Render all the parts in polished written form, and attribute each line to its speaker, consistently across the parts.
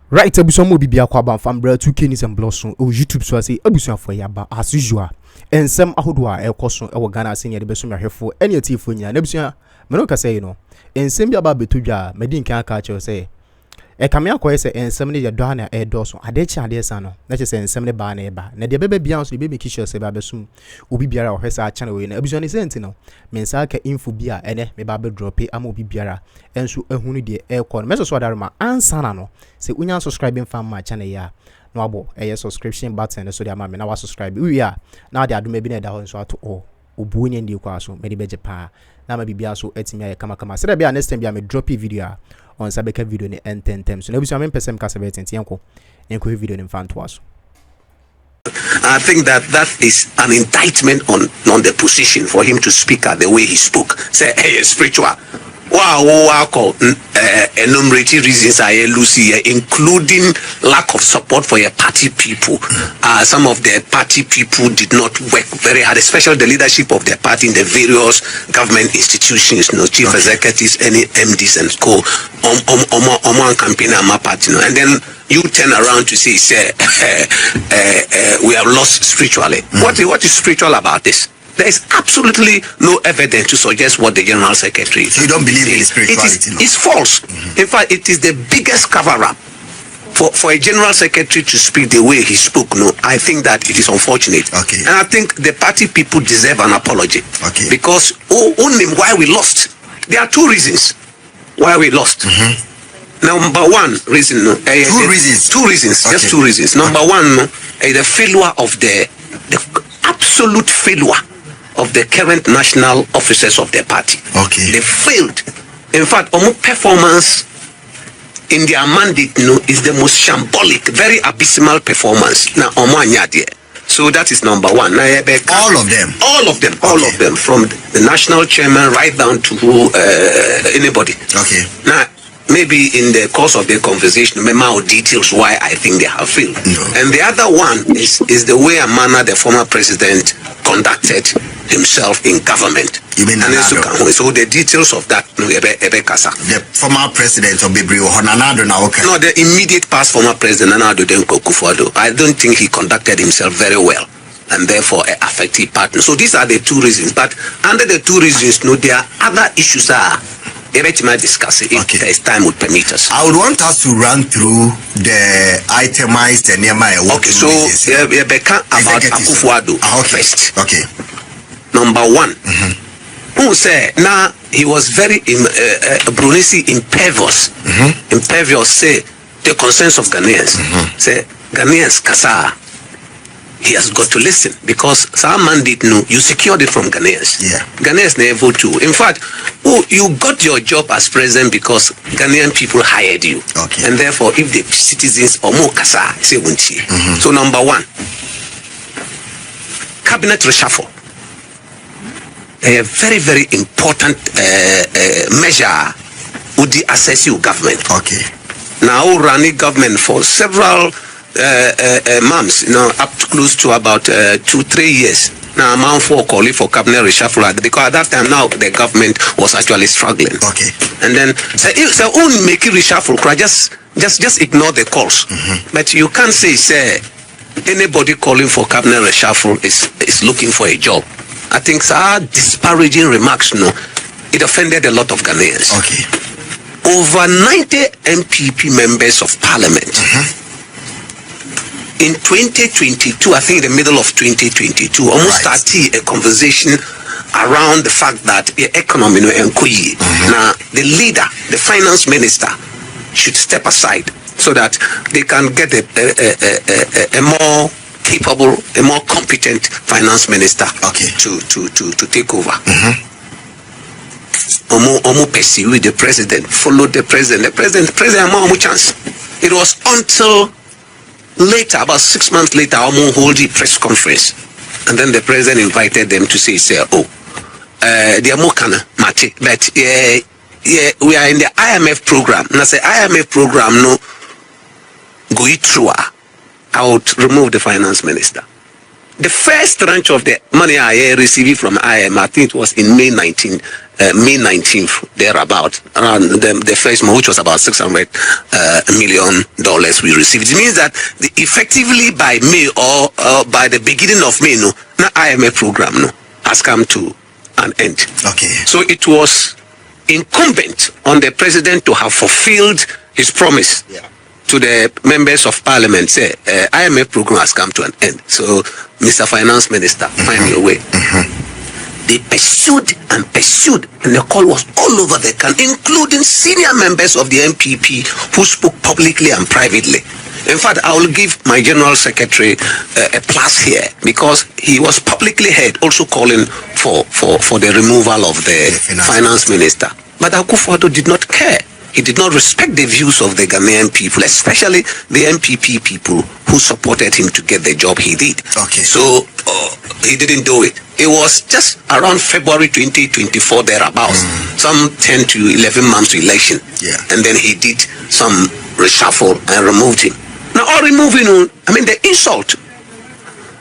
Speaker 1: Right, ebusuan mo bibia kwa ban fambra 2K news and blossom o YouTube so say ebusuan for yaba as usual. Ensem ahodo a ekoso e wo Ghana senior de beso mahwefo ene atifo nya na ebusuan me no ka say no. Ensem bia ba betodwa medi nkan aka che say e kame akoye say ensem ne ye do na e do so ade chi ade sa no na che say ensem ne ba na e ba na de bebe bia so de be kisho say ba besum obi biara o hwesa channel we na ebusuan ne senti no me nsa ka info bia ene me ba be drop ama obi biara enso ehunu de e ko no me so adaruma ansa na no se unya subscribing fan ma channel ya no abo subscription button so de ama me na wa subscribe we ya na de aduma bi na da ho so ato o obu ni ndi kwa so me de beje pa na ma bibia so etimi aye kama se de bia next time bia me drop video on sabeka video ni enten so na bi so am person ka sabeta enko video ni fan to aso.
Speaker 2: I think that is an indictment on the position for him to speak at the way he spoke. Say, hey, spiritual. Wow, enumerating reasons I Lucy, including lack of support for your party people. Some of the party people did not work very hard, especially the leadership of the party in the various government institutions, chief executives, any MDs and co. On campaign and my party, and then you turn around to say, we have lost spiritually. What is spiritual about this? There is absolutely no evidence to suggest what the General Secretary is.
Speaker 3: So you don't believe in spirituality?
Speaker 2: It's false. In fact, it is the biggest cover-up. For a General Secretary to speak the way he spoke, I think that it is unfortunate.
Speaker 3: Okay.
Speaker 2: And I think the party people deserve an apology.
Speaker 3: Okay.
Speaker 2: Because only why we lost. There are two reasons why we lost. Number one reason,
Speaker 3: Two reasons. Okay.
Speaker 2: Just two reasons. Number one, the failure of the absolute failure of the current national officers of the party.
Speaker 3: Okay.
Speaker 2: They failed. In fact, performance in their mandate is the most shambolic, very abysmal performance. Now, so that is number one.
Speaker 3: All of them?
Speaker 2: All of them, from the national chairman right down to anybody.
Speaker 3: Okay.
Speaker 2: Now, maybe in the course of the conversation, more details why I think they have failed.
Speaker 3: No.
Speaker 2: And the other one is the way and manner the former president conducted himself in government.
Speaker 3: You mean
Speaker 2: so the details of that,
Speaker 3: the former president of
Speaker 2: No, the immediate past former president, Akuffo Addo. I don't think he conducted himself very well, and therefore affected partner. So these are the two reasons. But under the two reasons, there are other issues might discuss it if there's time would permit us.
Speaker 3: I would want us to run through the itemized and
Speaker 2: okay, so about Akuffo Addo first.
Speaker 3: Okay.
Speaker 2: Number one, who said now he was very Brunisi impervious. Impervious say the concerns of Ghanaians. Say Ghanaians kasa. He has got to listen because some mandate you secured it from Ghanaians.
Speaker 3: Yeah.
Speaker 2: Ghanaians never too. In fact, you got your job as president because Ghanaian people hired you.
Speaker 3: Okay.
Speaker 2: And therefore, if the citizens or more kasa say wunchi. So number one, cabinet reshuffle. A very, very important measure with the accessible government.
Speaker 3: Okay.
Speaker 2: Now running government for several months, up to close to about 2-3 years. Now I'm for calling for cabinet reshuffle because at that time now the government was actually struggling.
Speaker 3: Okay.
Speaker 2: And then so only make it reshuffle, just ignore the calls. But you can't say anybody calling for cabinet reshuffle is looking for a job. I think disparaging remarks, it offended a lot of Ghanaians.
Speaker 3: Okay.
Speaker 2: Over 90 NPP members of parliament. In 2022, I think in the middle of 2022, almost started a conversation around the fact that the economy now the leader, the finance minister, should step aside so that they can get a more capable, a more competent finance minister to take over. Omo pursue the president, follow the president. The president more chance. It was until later, about 6 months later, Omo hold the press conference, and then the president invited them to say, they are more kana mate, but we are in the IMF program. And I say IMF program go through. I would remove the finance minister. The first tranche of the money I received from IMF, I think it was in May May 19th, thereabout, around the first month, which was about $600 million we received. It means that effectively by May or by the beginning of May, no, IMF program has come to an end.
Speaker 3: Okay.
Speaker 2: So it was incumbent on the president to have fulfilled his promise to the members of parliament. Say, IMF program has come to an end. So, Mr. Finance Minister, find your way. They pursued, and the call was all over the country, including senior members of the NPP who spoke publicly and privately. In fact, I will give my General Secretary a plus here, because he was publicly heard also calling for the removal of the finance minister. But Akuffo Addo did not care. He did not respect the views of the Ghanaian people, especially the NPP people who supported him to get the job he did.
Speaker 3: Okay.
Speaker 2: So he didn't do it. It was just around February 2024 thereabouts, some 10 to 11 months to election.
Speaker 3: Yeah.
Speaker 2: And then he did some reshuffle and removed him. Now, all removing, I mean, the insult.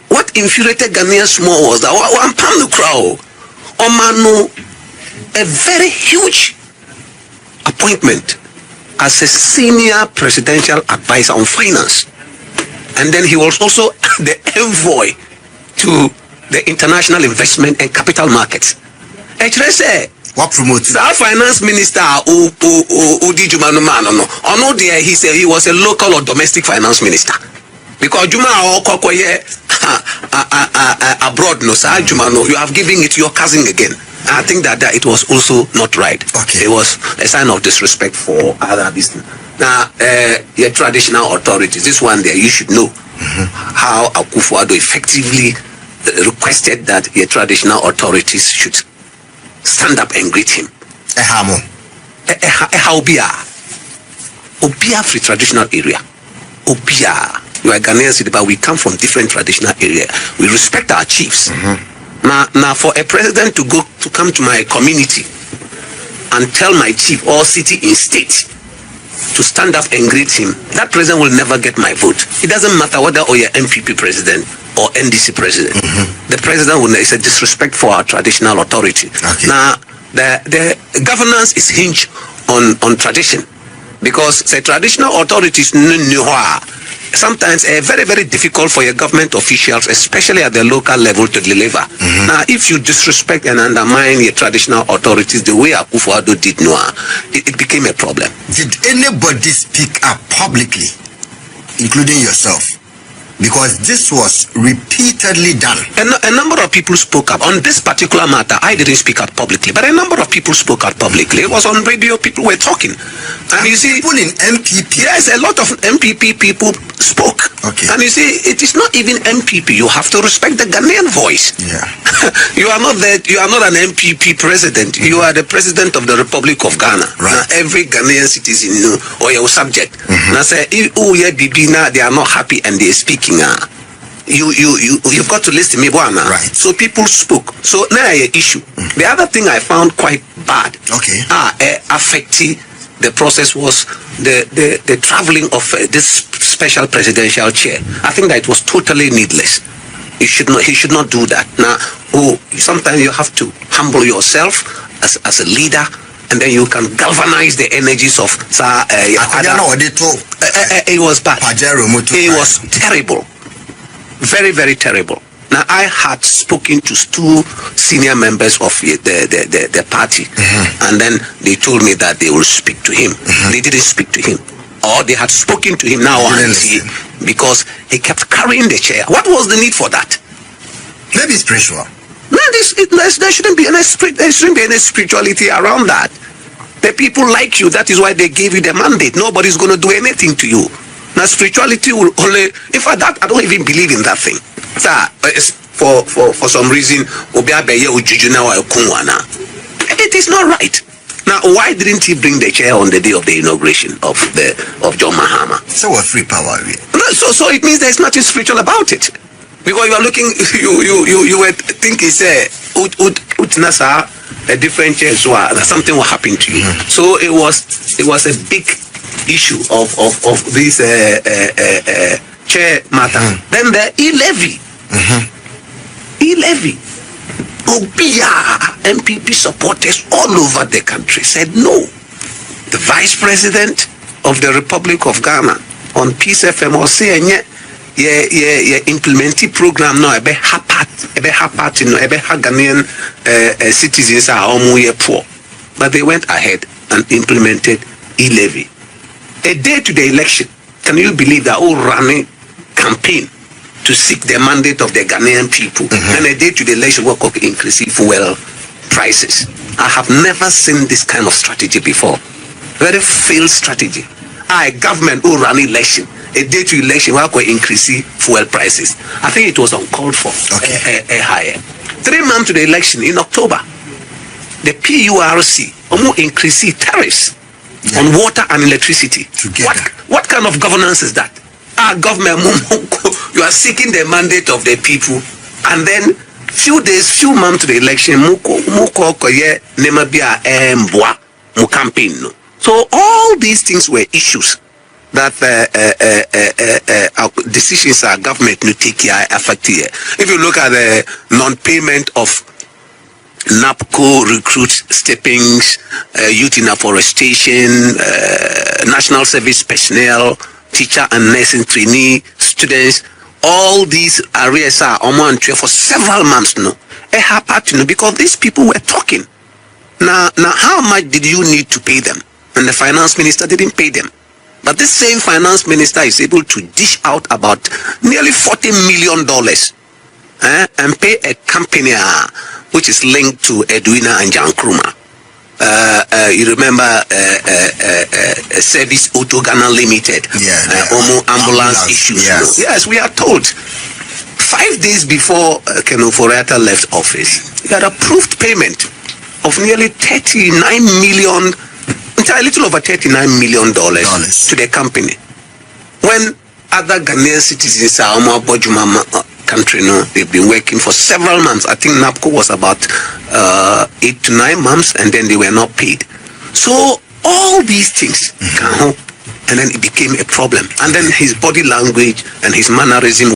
Speaker 2: What infuriated Ghanaians more was that one pound the crowd, Omano, a very huge appointment as a senior presidential advisor on finance. And then he was also the envoy to the international investment and capital markets.
Speaker 3: What promotes
Speaker 2: our finance minister he said he was a local or domestic finance minister, because Juma abroad no sir Juma no, you have given it to your cousin again. I think that it was also not right.
Speaker 3: Okay.
Speaker 2: It was a sign of disrespect for other business. Now, your traditional authorities, this one there, you should know how Akuffo Addo effectively requested that your traditional authorities should stand up and greet him. Obia free traditional area. Obia. You are Ghanaians, but we come from different traditional area. We respect our chiefs. Now, for a president to come to my community and tell my chief or city in state to stand up and greet him, that president will never get my vote. It doesn't matter whether you're NPP president or NDC president. The president will. It's a disrespect for our traditional authority.
Speaker 3: Okay.
Speaker 2: Now, the governance is hinged on tradition, because the traditional authorities sometimes very, very difficult for your government officials, especially at the local level, to deliver. Now, if you disrespect and undermine your traditional authorities the way Akuffo Addo did, it became a problem.
Speaker 3: Did anybody speak up publicly, including yourself? Because this was repeatedly done.
Speaker 2: A number of people spoke up on this particular matter. I didn't speak out publicly, but a number of people spoke out publicly. It was on radio. People were talking, and you see,
Speaker 3: people in MPP.
Speaker 2: Yes, a lot of MPP people spoke.
Speaker 3: Okay.
Speaker 2: And you see, it is not even MPP. You have to respect the Ghanaian voice.
Speaker 3: Yeah.
Speaker 2: You are not an MPP president. You are the president of the Republic of Ghana.
Speaker 3: Right.
Speaker 2: Now, every Ghanaian citizen or your subject. Now say, they are not happy and they are speaking. You've got to listen to me,
Speaker 3: right?
Speaker 2: So people spoke. So now an issue. The other thing I found quite bad, affecting the process, was the traveling of this special presidential chair. I think that it was totally needless. He should not do that. Now, sometimes you have to humble yourself as a leader, and then you can galvanize the energies of it was bad. It was terrible. Very, very terrible. Now, I had spoken to two senior members of the party, and then they told me that they will speak to him. They didn't speak to him. Or they had spoken to him now, because he kept carrying the chair. What was the need for that?
Speaker 3: Maybe spiritual.
Speaker 2: No, there shouldn't be any spirituality around that. The people like you. That is why they gave you the mandate. Nobody's going to do anything to you. Now, spirituality will only. In fact, that I don't even believe in that thing. For some reason, it is not right. Now, why didn't he bring the chair on the day of the inauguration of John Mahama?
Speaker 3: So we're free power.
Speaker 2: So it means there's nothing spiritual about it. Because you are looking, you were thinking, say, a different chair, so something will happen to you. So it was a big issue of this chair matter. Then the e-levy. Obia, NPP supporters all over the country said no. The Vice President of the Republic of Ghana on Peace FM or say implementing program now ebe hapat no ebe Ghanaian citizens are almost poor, but they went ahead and implemented e-levy. A day to the election, can you believe that all running campaign to seek the mandate of the Ghanaian people, and a day to the election work of increasing fuel prices? I have never seen this kind of strategy before. Very failed strategy. Government will run election. A day to election work of increasing fuel prices. I think it was uncalled for. A higher. 3 months to the election in October, the PURC almost increasing tariffs on water and electricity. What kind of governance is that? Our government, you are seeking the mandate of the people, and then few months to the election, campaign. So all these things were issues that decisions our government to take care affect here. If you look at the non-payment of NAPCO recruit steppings, youth in afforestation, national service personnel, teacher and nursing trainee, students, all these arrears are on for several months now. It happened because these people were talking. Now, how much did you need to pay them? And the finance minister didn't pay them. But this same finance minister is able to dish out about nearly $40 million and pay a company which is linked to Edwina and John Krumah. You remember Service Auto Ghana Limited, ambulance issues. Yes. Yes, we are told 5 days before Ken Ofori-Atta left office, he had approved payment of nearly 39 million, a little over $39 million to the company. When other Ghanaian citizens are country, they've been working for several months. I think NAPCO was about 8 to 9 months, and then they were not paid. So all these things can help, and then it became a problem. And then his body language and his mannerism